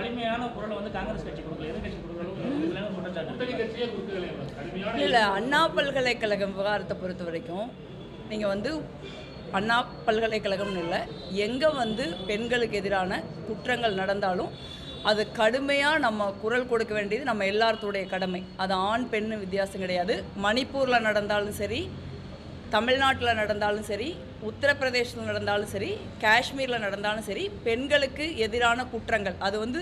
கடுமையான குரலை வந்து காங்கிரஸ் கட்சி கொடுக்கல, எதிர்கட்சி கொடுக்கல. இல்லை, அண்ணா பல்கலைக்கழகம் விவகாரத்தை பொறுத்த வரைக்கும் நீங்கள் வந்து அண்ணா பல்கலைக்கழகம்னு இல்லை, எங்கே வந்து பெண்களுக்கு எதிரான குற்றங்கள் நடந்தாலும் அது கடுமையாக நம்ம குரல் கொடுக்க வேண்டியது நம்ம எல்லாத்துடைய கடமை. அது ஆண் பெண் வித்தியாசம் கிடையாது. மணிப்பூரில் நடந்தாலும் சரி, தமிழ்நாட்டில் நடந்தாலும் சரி, உத்தரப்பிரதேசத்தில் நடந்தாலும் சரி, காஷ்மீரில் நடந்தாலும் சரி, பெண்களுக்கு எதிரான குற்றங்கள் அது வந்து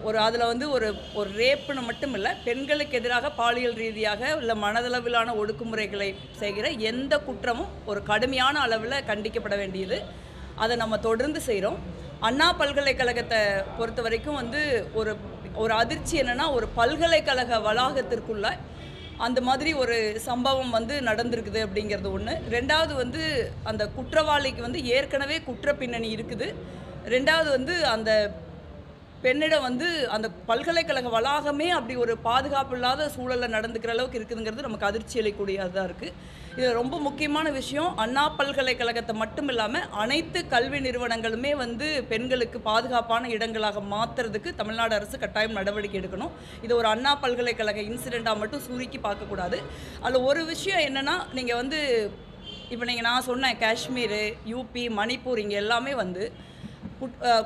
ஒரு அதில் வந்து ஒரு ரேப்புன்னு மட்டும் இல்லை, பெண்களுக்கு எதிராக பாலியல் ரீதியாக இல்லை மனதளவிலான ஒடுக்குமுறைகளை செய்கிற எந்த குற்றமும் ஒரு கடுமையான அளவில் கண்டிக்கப்பட வேண்டியது. அதை நம்ம தொடர்ந்து செய்கிறோம். அண்ணா பல்கலைக்கழகத்தை பொறுத்த வரைக்கும் வந்து ஒரு அதிர்ச்சி என்னென்னா, ஒரு பல்கலைக்கழக வளாகத்திற்குள்ள அந்த மாதிரி ஒரு சம்பவம் வந்து நடந்திருக்குது அப்படிங்கிறது ஒன்று. ரெண்டாவது வந்து அந்த குற்றவாளிக்கு வந்து ஏற்கனவே குற்ற பின்னணி இருக்குது. ரெண்டாவது வந்து அந்த பெண்ணிடம் வந்து அந்த பல்கலைக்கழக வளாகமே அப்படி ஒரு பாதுகாப்பு இல்லாத சூழலில் நடந்துக்கிற அளவுக்கு இருக்குதுங்கிறது நமக்கு அதிர்ச்சி அளிக்கக்கூடியதாக இருக்குது. இது ரொம்ப முக்கியமான விஷயம். அண்ணா பல்கலைக்கழகத்தை மட்டும் இல்லாமல் அனைத்து கல்வி நிறுவனங்களுமே வந்து பெண்களுக்கு பாதுகாப்பான இடங்களாக மாற்றுறதுக்கு தமிழ்நாடு அரசு கட்டாயம் நடவடிக்கை எடுக்கணும். இது ஒரு அண்ணா பல்கலைக்கழக இன்சிடெண்ட்டாக மட்டும் சுருக்கி பார்க்கக்கூடாது. அதில் ஒரு விஷயம் என்னென்னா, நீங்கள் வந்து இப்போ நான் சொன்னேன், காஷ்மீர், யூபி, மணிப்பூர் இங்கே எல்லாமே வந்து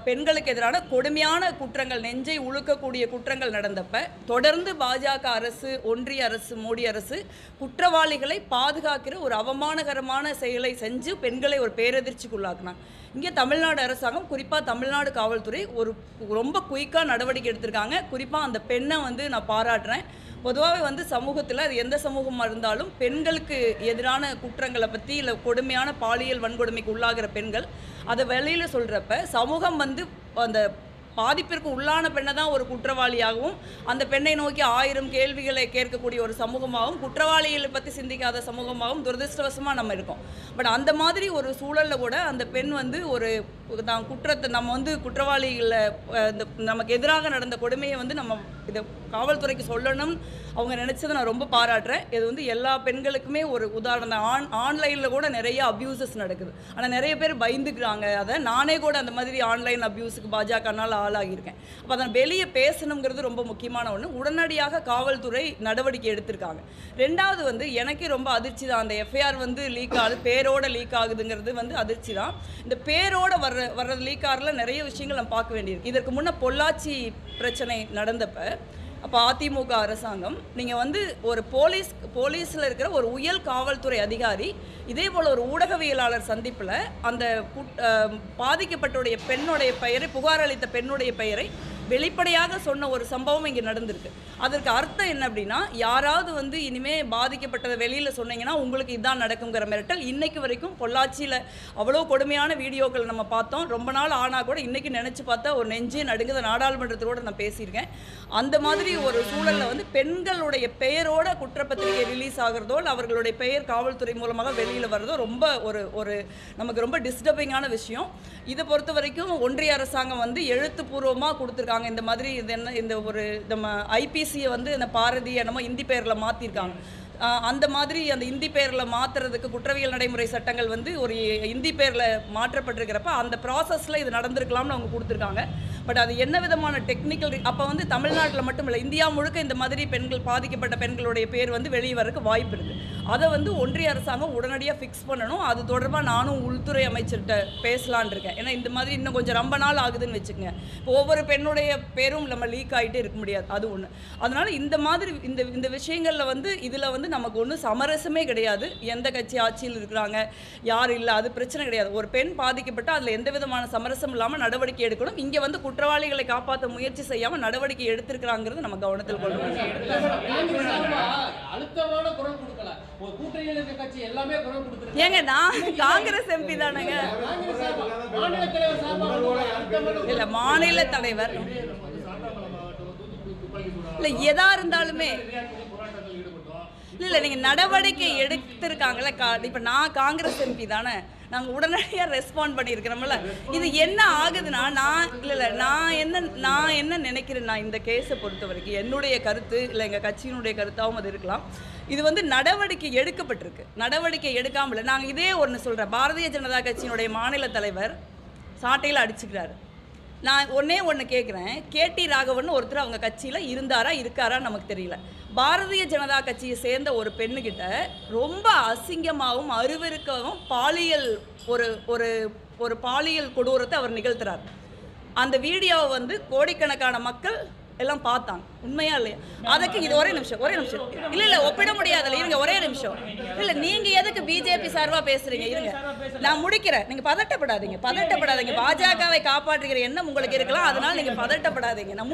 பெண்களுக்கு எதிரான கொடுமையான குற்றங்கள், நெஞ்சை உழுக்கக்கூடிய குற்றங்கள் நடந்தப்ப தொடர்ந்து பாஜக அரசு, ஒன்றிய அரசு, மோடி அரசு குற்றவாளிகளை பாதுகாக்கிற ஒரு அவமானகரமான செயலை செஞ்சு பெண்களை ஒரு பேரதிர்ச்சிக்குள்ளாக்குனாங்க. இங்கே தமிழ்நாடு அரசாங்கம், குறிப்பாக தமிழ்நாடு காவல்துறை ரொம்ப குயிக்காக நடவடிக்கை எடுத்திருக்காங்க. குறிப்பாக அந்த பெண்ணை வந்து நான் பாராட்டுறேன். பொதுவாகவே வந்து சமூகத்தில் அது எந்த சமூகமாக இருந்தாலும் பெண்களுக்கு எதிரான குற்றங்களை பற்றி இல்லை கொடுமையான பாலியல் வன்கொடுமைக்கு உள்ளாகிற பெண்கள் அதை வெளியில் சொல்கிறப்ப சமூகம் வந்து அந்த பாதிப்பிற்கு உள்ளான பெண்ணை தான் ஒரு குற்றவாளியாகவும், அந்த பெண்ணை நோக்கி 1000 கேள்விகளை கேட்கக்கூடிய ஒரு சமூகமாகவும், குற்றவாளிகளை பற்றி சிந்திக்காத சமூகமாகவும் துரதிருஷ்டவசமாக நம்ம இருக்கோம். பட் அந்த மாதிரி ஒரு சூழலில் கூட அந்த பெண் வந்து தான் குற்றத்தை நம்ம வந்து குற்றவாளிகளை நமக்கு எதிராக நடந்த கொடுமையை வந்து நம்ம இதை காவல்துறைக்கு சொல்லணும் அவங்க நினச்சதை நான் ரொம்ப பாராட்டுறேன். இது வந்து எல்லா பெண்களுக்குமே ஒரு உதாரணம். ஆன்லைனில் கூட நிறைய அப்யூசஸ் நடக்குது. ஆனால் நிறைய பேர் பயந்துக்கிறாங்க. அதை நானே கூட அந்த மாதிரி ஆன்லைன் அப்யூஸுக்கு பாஜகனால் ஆளாகியிருக்கேன். அப்போ அதை வெளியே பேசணுங்கிறது ரொம்ப முக்கியமான ஒன்று. உடனடியாக காவல்துறை நடவடிக்கை எடுத்திருக்காங்க. ரெண்டாவது வந்து எனக்கே ரொம்ப அதிர்ச்சி தான், அந்த எஃப்ஐஆர் வந்து லீக் ஆகுது, பேரோட லீக் ஆகுதுங்கிறது வந்து அதிர்ச்சி தான். இந்த பேரோட வர்றது லீக் ஆகல நிறைய விஷயங்கள் நம்ம பார்க்க வேண்டியிருக்கு. இதற்கு முன்னே பொள்ளாச்சி பிரச்சனை நடந்தப்ப அப்போ அதிமுக அரசாங்கம் நீங்கள் வந்து ஒரு போலீஸில் இருக்கிற ஒரு உயர் காவல்துறை அதிகாரி இதே போல் ஒரு ஊடகவியலாளர் சந்திப்பில் அந்த பாதிக்கப்பட்டுடைய பெண்ணுடைய பெயரை, புகார் அளித்த பெண்ணுடைய பெயரை வெளிப்படையாக சொன்ன ஒரு சம்பவம் இங்கே நடந்திருக்கு. அதற்கு அர்த்தம் என்ன அப்படின்னா, யாராவது வந்து இனிமேல் பாதிக்கப்பட்டதை வெளியில் சொன்னீங்கன்னா உங்களுக்கு இதான் நடக்குங்கிற மிரட்டல். இன்றைக்கு வரைக்கும் பொள்ளாச்சியில் அவ்வளோ கொடுமையான வீடியோக்கள் நம்ம பார்த்தோம். ரொம்ப நாள் ஆனால் கூட இன்றைக்கி நினச்சி பார்த்தா ஒரு நெஞ்சே நடுங்குத. நாடாளுமன்றத்தோடு நான் பேசியிருக்கேன். அந்த மாதிரி ஒரு சூழலில் வந்து பெண்களுடைய பெயரோட குற்றப்பத்திரிகை ரிலீஸ் ஆகிறதோ இல்லை அவர்களுடைய பெயர் காவல்துறை மூலமாக வெளியில் வர்றதோ ரொம்ப ஒரு நமக்கு ரொம்ப டிஸ்டர்பிங்கான விஷயம். இதை பொறுத்த வரைக்கும் ஒன்றிய அரசாங்கம் வந்து எழுத்துப்பூர்வமாக கொடுத்துருக்காங்க. இந்த மாதிரி இது என்ன, இந்த ஒரு நம்ம ஐபிசியை வந்து இந்த பாரதி என்னமோ இந்தி பேரில் மாற்றிருக்காங்க. அந்த மாதிரி அந்த இந்தி பேரில் மாற்றுறதுக்கு குற்றவியல் நடைமுறை சட்டங்கள் வந்து ஒரு இந்தி பேரில் மாற்றப்பட்டிருக்கிறப்ப அந்த ப்ராசஸில் இது நடந்திருக்கலாம்னு அவங்க கொடுத்துருக்காங்க. பட் அது என்ன விதமான டெக்னிக்கல், அப்போ வந்து தமிழ்நாட்டில் மட்டும் இல்லை, இந்தியா முழுக்க இந்த மாதிரி பாதிக்கப்பட்ட பெண்களுடைய பேர் வந்து வெளியே வரக்கு வாய்ப்பு இருக்குது. அதை வந்து ஒன்றிய அரசாங்கம் உடனடியாக ஃபிக்ஸ் பண்ணணும். அது தொடர்பாக நானும் உள்துறை அமைச்சர்கிட்ட பேசலான் இருக்கேன். ஏன்னா இந்த மாதிரி இன்னும் கொஞ்சம் ரொம்ப நாள் ஆகுதுன்னு வச்சுக்கோங்க. இப்போ ஒவ்வொரு பெண்ணுடைய பேரும் நம்ம லீக் ஆகிட்டே இருக்க முடியாது. அது ஒன்று. அதனால் இந்த மாதிரி இந்த விஷயங்களில் வந்து இதில் வந்து நமக்கு ஒன்றும் சமரசமே கிடையாது. எந்த கட்சி ஆட்சியில் இருக்கிறாங்க, யார் இல்லை, அது பிரச்சனை கிடையாது. ஒரு பெண் பாதிக்கப்பட்டால் அதில் எந்த விதமான சமரசம் இல்லாமல் நடவடிக்கை எடுக்கணும். இங்கே வந்து குற்றவாளிகளை காப்பாற்ற முயற்சி செய்யாமல் நடவடிக்கை எடுத்திருக்கிறாங்கிறது நம்ம கவனத்தில் கொள்ளணும். ஏங்க நான் காங்கிரஸ் எம்பி தானேங்க. இல்லை, மாநில தலைவர் இல்லை, எதா இருந்தாலுமே இல்லை நீங்கள் நடவடிக்கை எடுத்திருக்காங்களே. இப்போ நான் காங்கிரஸ் எம்பி தானே, நாங்கள் உடனடியாக ரெஸ்பாண்ட் பண்ணியிருக்கிறோம்ல. இது என்ன ஆகுதுன்னா, நான் என்ன நினைக்கிறேன்னா, இந்த கேஸை பொறுத்த வரைக்கும் என்னுடைய கருத்து இல்லை எங்கள் கட்சியினுடைய கருத்தாகவும் அது இருக்கலாம். இது வந்து நடவடிக்கை எடுக்கப்பட்டிருக்கு. நடவடிக்கை எடுக்காமல் நாங்கள் இதே ஒன்று சொல்கிறேன். பாரதிய ஜனதா கட்சியினுடைய மாநில தலைவர் சாட்டையில் அடிச்சுக்கிறாரு. நான் ஒன்று கேட்குறேன். கேடி ராகவன் ஒருத்தர் அவங்க கட்சியில் இருந்தாரா இருக்காரான்னு நமக்கு தெரியல. பாரதிய ஜனதா கட்சியை சேர்ந்த ஒரு பெண்ணுக்கிட்ட ரொம்ப அசிங்கமாகவும் அருவருக்கவும் பாலியல் ஒரு ஒரு ஒரு பாலியல் கொடூரத்தை அவர் நிகழ்த்துறார். அந்த வீடியோவை வந்து கோடிக்கணக்கான மக்கள் எல்லாம் பார்த்தாங்க. உண்மையா இல்லையா? அதுக்கு இது ஒரே நிமிஷம் இல்லை ஒப்பிட முடியாதுல்ல. இருங்க ஒரே நிமிஷம். இல்லை நீங்கள் எதுக்கு பிஜேபி சார்பாக பேசுகிறீங்க? இருங்க நான் முடிக்கிறேன். நீங்கள் பதட்டப்படாதீங்க. பாஜகவை காப்பாற்றுகிற எண்ணம் உங்களுக்கு இருக்கலாம், அதனால் நீங்கள் பதட்டப்படாதீங்க. நான்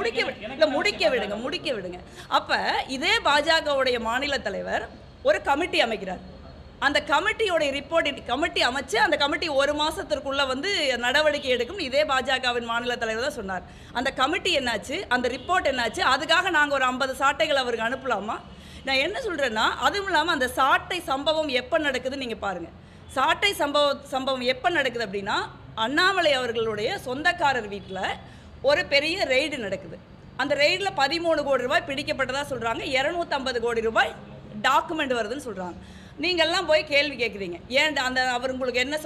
முடிக்க விடுங்க. அப்போ இதே பாஜகவுடைய மாநில தலைவர் ஒரு கமிட்டி அமைக்கிறார். அந்த கமிட்டியோடைய கமிட்டி அமைச்சு அந்த கமிட்டி 1 மாதத்திற்குள்ளே வந்து நடவடிக்கை எடுக்கும் இதே பாஜகவின் மாநில தலைவர் தான் சொன்னார். அந்த கமிட்டி என்னாச்சு, அந்த ரிப்போர்ட் என்னாச்சு? அதுக்காக நாங்கள் ஒரு 50 சாட்டைகள் அவருக்கு அனுப்பலாமா? நான் என்ன சொல்கிறேன்னா, அதுவும் இல்லாமல் அந்த சாட்டை சம்பவம் எப்போ நடக்குதுன்னு நீங்கள் பாருங்கள். சாட்டை சம்பவம் எப்போ நடக்குது அப்படின்னா, அண்ணாமலை அவர்களுடைய சொந்தக்காரர் வீட்டில் ஒரு பெரிய ரெய்டு நடக்குது. அந்த ரெய்டில் 13 கோடி ரூபாய் பிடிக்கப்பட்டதாக சொல்கிறாங்க. 250 கோடி ரூபாய் டாக்குமெண்ட் வருதுன்னு சொல்கிறாங்க. நீங்கள்லாம் போய் கேள்வி கேட்குறீங்க. ஏன் அந்த அவர் உங்களுக்கு என்ன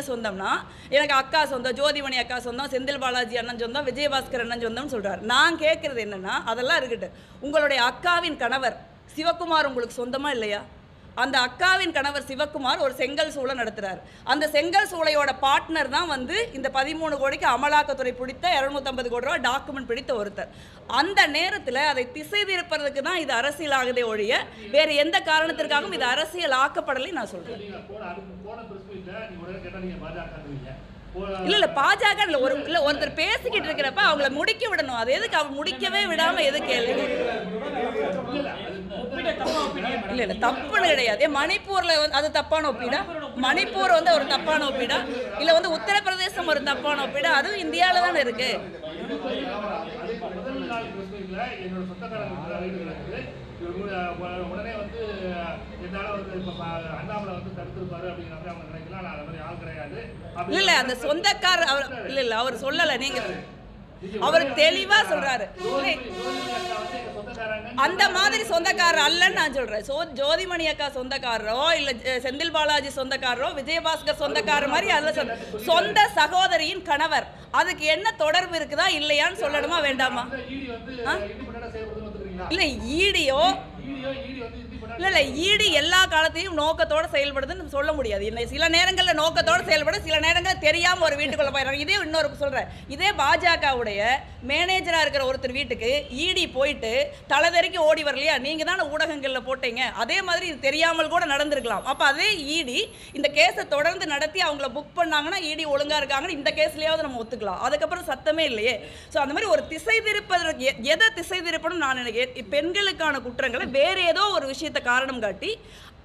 சொந்தம்னா, எனக்கு அக்கா சொந்தம், ஜோதிமணி அக்கா சொந்தம், செந்தில் பாலாஜி அண்ணன் சொந்தம், விஜயபாஸ்கர் அண்ணன் சொந்தம்னு சொல்கிறார். நான் கேட்குறது என்னென்னா, அதெல்லாம் இருக்கட்டும், உங்களுடைய அக்காவின் கணவர் சிவக்குமார் உங்களுக்கு சொந்தமாக இல்லையா? அந்த அக்காவின் கணவர் சிவக்குமார் ஒரு செங்கல் சூளை நடத்துகிறார். அந்த செங்கல் சூளையோட பார்ட்னர் தான் வந்து இந்த 13 கோடிக்கு அமலாக்கத்துறை பிடித்த 250 கோடி ரூபா டாக்குமெண்ட் பிடித்த ஒருத்தர். அந்த நேரத்தில் அதை திசை திருப்பறதுக்கு தான் இது அரசியல் ஆகுதே ஒழிய வேறு எந்த காரணத்திற்காகவும் இது அரசியல் ஆக்கப்படலை நான் சொல்கிறேன். இல்லை பாஜக இல்லை ஒருத்தர் பேசிக்கிட்டு இருக்கிறப்ப அவங்கள முடிக்க விடணும். அது எதுக்கு அவர் முடிக்கவே விடாமல் எது கேள்வி? இல்லை தப்புன்னு கிடையாது. மணிப்பூரில் வந்து அது தப்பான ஒப்பீடா? மணிப்பூர் வந்து ஒரு தப்பான ஒப்பீடா? இல்லை வந்து உத்தரப்பிரதேசம் ஒரு தப்பான ஒப்பீடா? அதுவும் இந்தியாவில் தானே இருக்கு. உடனே வந்து என்னால வந்து அண்ணாமலை வந்து தடுத்திருப்பாரு அப்படிங்கிற அவங்க நினைக்கலாம். நான் அது மாதிரி ஆள் கிடையாது. இல்லை அந்த சொந்தக்காரர் அவர் இல்லை அவர் சொல்லலை. நீங்கள் அவர் தெளிவா சொல்றாரு. அந்த மாதிரி சொந்தக்காரர் அல்லன்னு நான் சொல்றேன். ஜோதிமணி அக்கா சொந்தக்காரரோ இல்ல செந்தில் பாலாஜி சொந்தக்காரரோ விஜயபாஸ்கர் சொந்தக்காரர் மாதிரி அதுல சொந்த சகோதரியின் கணவர். அதுக்கு என்ன தொடர்பு இருக்குதா இல்லையான்னு சொல்லணுமா வேண்டாமா? இல்ல ஈடியோ இல்லை ஈடி எல்லா காலத்தையும் நோக்கத்தோடு செயல்படுதுன்னு சொல்ல முடியாது. சில நேரங்களில் நோக்கத்தோடு செயல்படும், சில நேரங்களில் தெரியாமல் ஒரு வீட்டுக்குள்ளே போயிடுறாங்க. இதே இன்னொரு சொல்கிறேன், இதே பாஜகவுடைய மேனேஜராக இருக்கிற ஒருத்தர் வீட்டுக்கு ஈடி போயிட்டு தலைதறிக்கு ஓடி வரலையா? நீங்கள் தானே ஊடகங்களில் போட்டீங்க. அதே மாதிரி இது தெரியாமல் கூட நடந்திருக்கலாம். அப்போ அதே ஈடி இந்த கேஸை தொடர்ந்து நடத்தி அவங்கள புக் பண்ணாங்கன்னா ஈடி ஒழுங்காக இருக்காங்கன்னு இந்த கேஸ்லையாவது நம்ம ஒத்துக்கலாம். அதுக்கப்புறம் சத்தமே இல்லையே. ஸோ அந்த மாதிரி ஒரு திசை திருப்பதற்கு எதை திசை திருப்பணும் நான் நினைக்கிறேன். பெண்களுக்கான குற்றங்களை வேறு ஏதோ ஒரு விஷயத்தை காரணம் காட்டி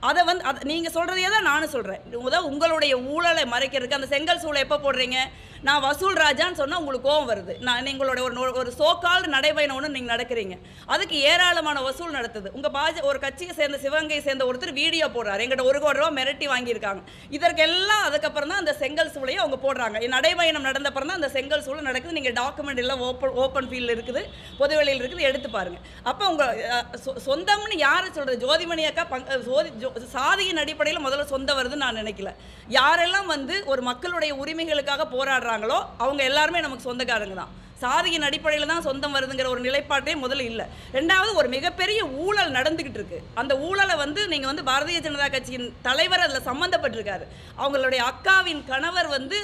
அதை வந்து நீங்கள் சொல்கிறதே தான் நானும் சொல்கிறேன். உங்களுடைய ஊழலை மறைக்கிறதுக்கு அந்த செங்கல் சூளை எப்போ போடுறீங்க? நான் வசூல் ராஜான்னு சொன்னால் உங்களுக்கு கோவம் வருது. நான் எங்களுடைய ஒரு சோக்கால் நடைபயணம் ஒன்று நீங்கள் நடக்கிறீங்க, அதுக்கு ஏராளமான வசூல் நடத்துது. உங்கள் ஒரு கட்சியை சேர்ந்த சிவகங்கையை சேர்ந்த ஒருத்தர் வீடியோ போடுறாரு, எங்கிட்ட 1 கோடி ரூபா மிரட்டி வாங்கியிருக்காங்க. இதற்கெல்லாம் அதுக்கப்புறம் தான் அந்த செங்கல் சூளையை அவங்க போடுறாங்க. நடைபயணம் நடந்தப்புறம் தான் அந்த செங்கல் சூளை நடக்குது. நீங்கள் டாக்குமெண்ட் எல்லாம் ஓப்பன் ஃபீல்டில் இருக்குது, பொதுவெளியில் இருக்குது, எடுத்து பாருங்கள். அப்போ உங்கள் சொந்தம்னு யாரை சொல்கிறது? ஜோதிமணி அக்கா சாதியின் அடிப்படையில் முதல்ல சொந்தம் வருதுன்னு நான் நினைக்கல. யாரெல்லாம் வந்து ஒரு மக்களுடைய உரிமைகளுக்காக போராடுறாங்களோ அவங்க எல்லாருமே நமக்கு சொந்தக்காரங்க தான். சாதியின் அடிப்படையில் தான் சொந்தம் வருதுங்கிற ஒரு நிலைப்பாட்டே முதல்ல இல்லை. ரெண்டாவது, ஒரு மிகப்பெரிய ஊழல் நடந்துக்கிட்டு இருக்கு. அந்த ஊழலை வந்து நீங்கள் வந்து பாரதிய ஜனதா கட்சியின் தலைவர் அதில் சம்மந்தப்பட்டிருக்காரு. அவங்களுடைய அக்காவின் கணவர் வந்து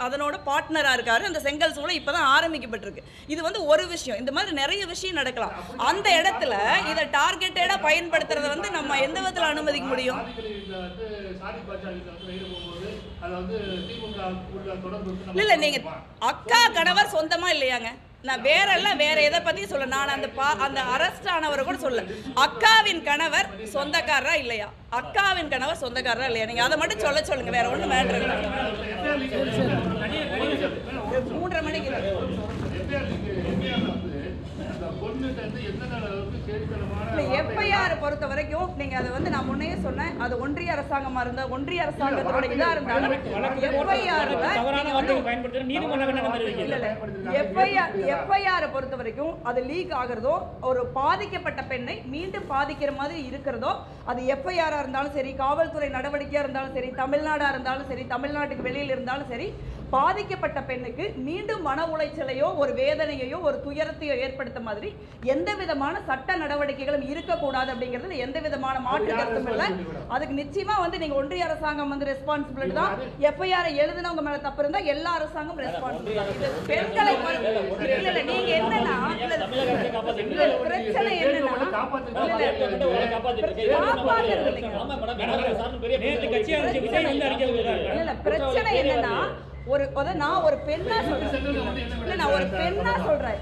அதனோட பார்ட்னராக இருக்காரு. அந்த செங்கல் சூளை இப்போ தான் ஆரம்பிக்கப்பட்டிருக்கு. இது வந்து ஒரு விஷயம். இந்த மாதிரி நிறைய விஷயம் நடக்கலாம். அந்த இடத்துல இதை டார்கெட்டடாக பயன்படுத்துறத வந்து நம்ம எந்த விதத்தில் அனுமதிக்க முடியும்? இல்லை நீங்கள் அக்கா கணவர் சொந்தமா இல்லையாங்க? நான் வேற எதை பத்தி சொல்ல, நான் அந்த அரெஸ்ட் ஆனவரை கூட சொல்ல. அக்காவின் கணவர் சொந்தக்காரரா இல்லையா? அக்காவின் கணவர் சொந்தக்காரரா இல்லையா? நீங்க அதை மட்டும் சொல்லுங்க. வேற ஒன்றும் மேட்டர் இல்லை. 3:30 மணிக்கு எஃப்ஐஆர் பொறுத்த வரைக்கும் நீங்க அதை வந்து நான் முன்னையே சொன்னேன், அது ஒன்றிய அரசாங்கமா இருந்தா ஒன்றிய அரசாங்கத்தோட இதா இருந்தாலும் எஃப்ஐஆர் பொறுத்த வரைக்கும் அது லீக் ஆகிறதோ, ஒரு பாதிக்கப்பட்ட பெண்ணை மீண்டும் பாதிக்கிற மாதிரி இருக்கிறதோ, அது எஃப்ஐஆரா இருந்தாலும் சரி, காவல்துறை நடவடிக்கையா இருந்தாலும் சரி, தமிழ்நாடா இருந்தாலும் சரி, தமிழ்நாட்டுக்கு வெளியில் இருந்தாலும் சரி, பாதிக்கப்பட்ட பெண்ணுக்கு மீண்டும் மன உளைச்சலையோ ஒரு வேதனையையோ ஒரு துயரத்தையோ ஏற்படுத்த மாதிரி எந்த விதமான சட்ட நடவடிக்கைகளும் இருக்கக்கூடாது அப்படிங்கிறதுல எந்த விதமான மாற்று கருத்தும் இல்லை. அதுக்கு நிச்சயமா வந்து நீங்க ஒன்றிய அரசாங்கம் வந்து ரெஸ்பான்சிபிலிட்டி தான். எஃப்ஐஆர் எழுதினவங்க மேல தப்பு இருந்தா எல்லா அரசாங்கம் ரெஸ்பான்சிபிள் தான். இது பெண்களை இல்ல நீங்க என்னன்னா பிரச்சனை என்னன்னா பிரச்சனை என்னன்னா நான் ஒரு பெண்ணா சொல்றேன்,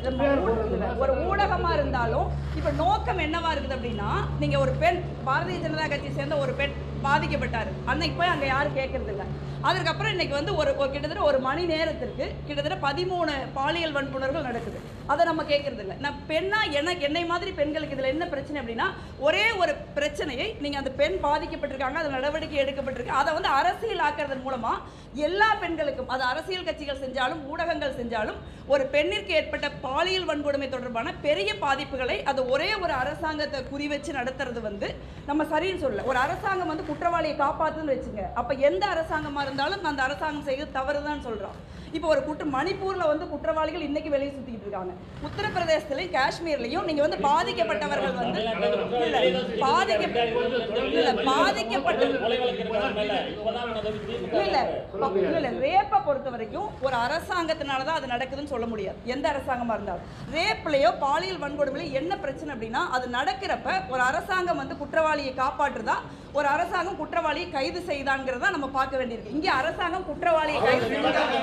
ஒரு ஊடகமா இருந்தாலும் இப்ப நோக்கம் என்னவா இருக்குது அப்படின்னா, நீங்க ஒரு பெண் பாரதிய ஜனதா கட்சி சேர்ந்த ஒரு பெண் பாதிக்கப்பட்டாரு, அன்னைக்கு போய் அங்க யாரும் கேட்கறது இல்லை. அதுக்கப்புறம் இன்னைக்கு வந்து ஒரு கிட்டத்தட்ட ஒரு மணி நேரத்திற்கு கிட்டத்தட்ட 13 பாலியல் வன்புணர்கள் நடக்குது. அதை நம்ம கேட்கறது இல்லை. நான் பெண்ணா என்னை மாதிரி பெண்களுக்கு இதுல என்ன பிரச்சனை அப்படின்னா, ஒரே ஒரு பிரச்சனையை நீங்க அந்த பெண் பாதிக்கப்பட்டிருக்காங்க, அது நடவடிக்கை எடுக்கப்பட்டிருக்கு, அதை வந்து அரசியல் ஆக்குறதன் மூலமா எல்லா பெண்களுக்கும், அது அரசியல் கட்சிகள் செஞ்சாலும் ஊடகங்கள் செஞ்சாலும், ஒரு பெண்ணிற்கு ஏற்பட்ட பாலியல் வன்கொடுமை தொடர்பான பெரிய பாதிப்புகளை அது ஒரே ஒரு அரசாங்கத்தை குறி வச்சு நடத்துறது வந்து நம்ம சரின்னு சொல்லல. ஒரு அரசாங்கம் வந்து குற்றவாளியை காப்பாத்துன்னு வச்சுங்க, அப்ப எந்த அரசாங்கமா இருந்தாலும் அந்த அரசாங்கம் செய்து தவறுதான் சொல்றோம். இப்போ ஒரு மணிப்பூர்ல வந்து குற்றவாளிகள் இன்னைக்கு வெளியே சுத்திட்டு இருக்காங்க. உத்தரப்பிரதேசத்திலையும் காஷ்மீர்லயும் நீங்க வந்து பாதிக்கப்பட்டவர்கள் வந்து ரேப்பை பொறுத்த வரைக்கும் ஒரு அரசாங்கத்தினாலதான் அது நடக்குதுன்னு சொல்ல முடியாது. எந்த அரசாங்கமா இருந்தாலும் ரேப்லயோ பாலியல் வன்கொடுமையில என்ன பிரச்சனை அப்படின்னா, அது நடக்கிறப்ப ஒரு அரசாங்கம் வந்து குற்றவாளியை காப்பாற்றுதா, ஒரு அரசாங்கம் குற்றவாளியை கைது செய்தாங்கிறத நம்ம பார்க்க வேண்டியிருக்கு. இங்கே அரசாங்கம் குற்றவாளியை கைது செய்தாங்க.